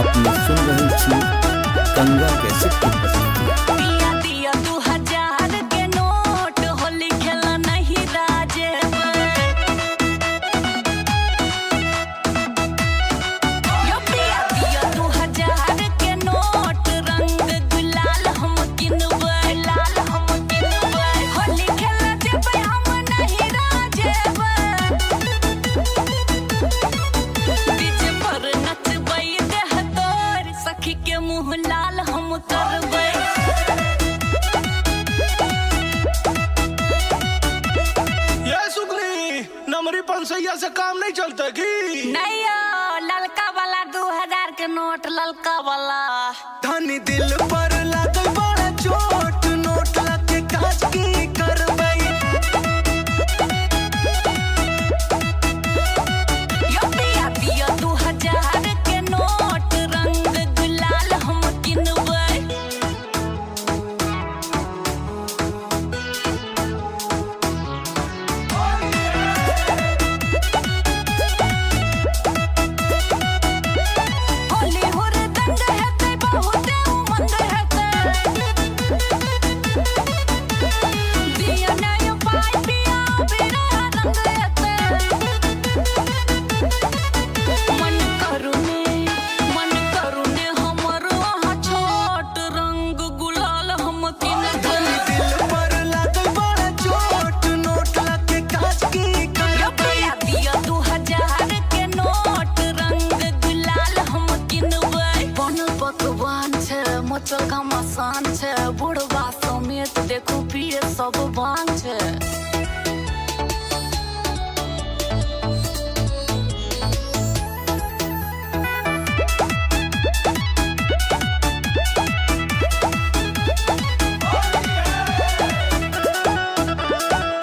अपने सुन रही थी गंगा कैसे दिया दिया 2000 के नोट होली खेला नहीं राजे यो दिया दिया 2000 के नोट रंग गुलाल हम किनबै लाल हम किनबै होली खेला जेबै हम नहीं राजे डीजे पर नचबै देह तोर सखी के मुंह लाल हम करबै ये सुगनी नमरी पंसैया से काम नहीं चलता की नहीं यो ललका वाला 2000 के नोट ललका वाला धनी दिल पर लागल बड़ा चोट नोट लगे काज की करबै यो दिया दिया 2000 के नोट रंग गुलाल हम किनबै होली हुर दंग हेतै बहुते उमंग हेतै दिया नय पाइ पिया बिना रंग हेतै मन करुने हमर वहाँ छोट रंग गुलाल हम किनबै दिल पर लागल बड़ा चोट नोट लगे काज की करबै दिया दिया 2000 के नोट रंग गुलाल हम किनबै बनल पकवान छै मचल घमासान छै बुढ़वा समेत देखू पिए सब बांग छै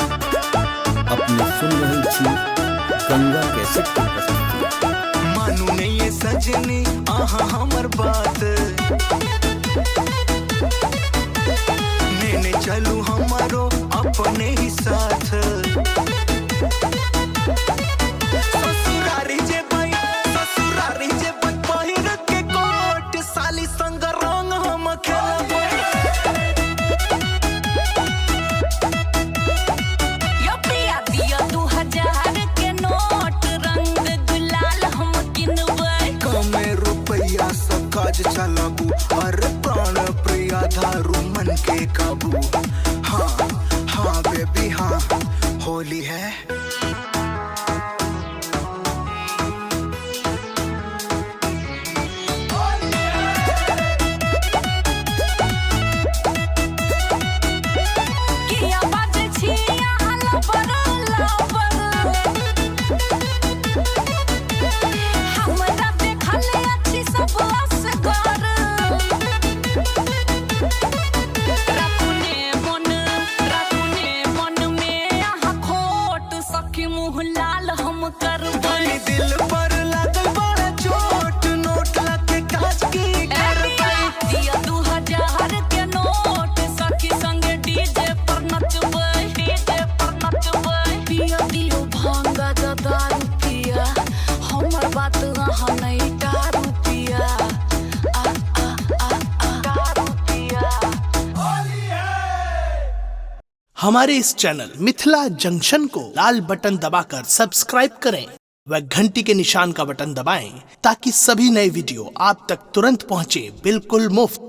अपने सुन रही थी गंगा कैसे मानू नहीं ये सजनी आहा हमर बात नेने चलू हमारो अपने ही साथ ससुरारी जे पहिर के कोट साली संग रंग हम खेलबै यो पिया दिया 2000 के नोट रंग गुलाल हम किनबै कमे रुपया से काज चलाबू अरे प्राण प्रिया धारू मन के काबू हाँ हाँ बेबी हाँ होली है किया बाजे छिया लबर हमरा देखले अच्छी सब असगर रखने मन में यहाँ खोट सखी मुँह लाल हम करबै दिल पर लागल बड़ा चोट नोट लगे काज की करबै दिया 2000 के नोट सखी संग डीजे पर नचबै पिया दियो भांगा दारू पिया हमर बात अहाँ नहीं दारू पिया दारू पिया हमारे इस चैनल मिथिला जंक्शन को लाल बटन दबाकर सब्सक्राइब करें व घंटी के निशान का बटन दबाएं ताकि सभी नए वीडियो आप तक तुरंत पहुंचे बिल्कुल मुफ्त।